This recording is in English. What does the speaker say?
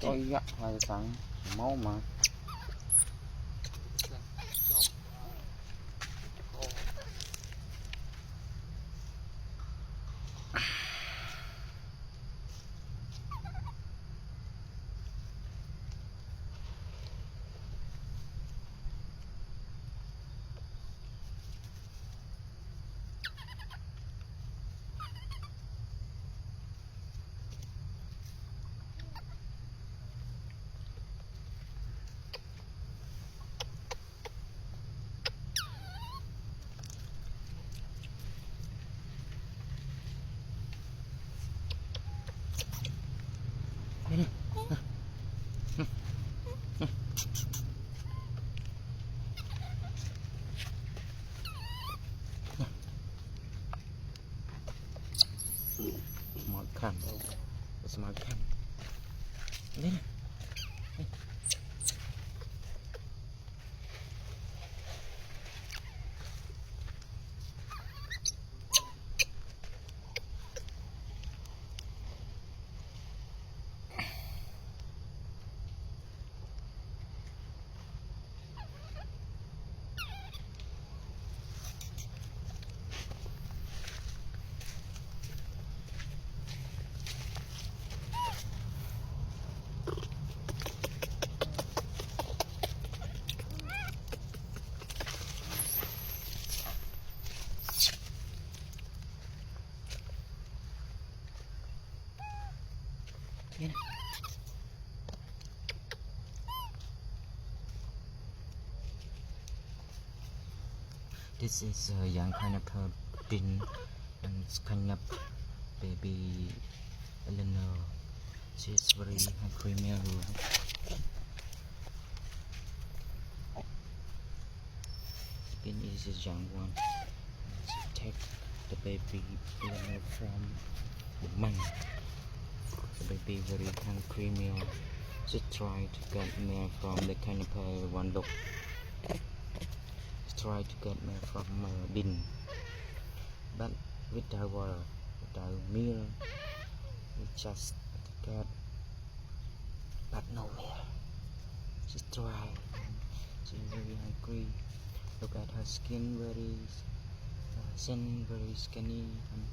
Ôi dạ, hai sáng máu mà. Smart cam. Smart cam. Đây nè. This is a young pineapple bin and it's kind of baby Eleanor. She's very creamy. Bin is a young one. So take the baby Eleanor from the mom. The baby very hungry meal. She try to get milk from the pineapple one look. Try to get milk from bin, but without water, without milk, we just get, but no milk. She try, she's very hungry. Look at her skin, very thin, very skinny, and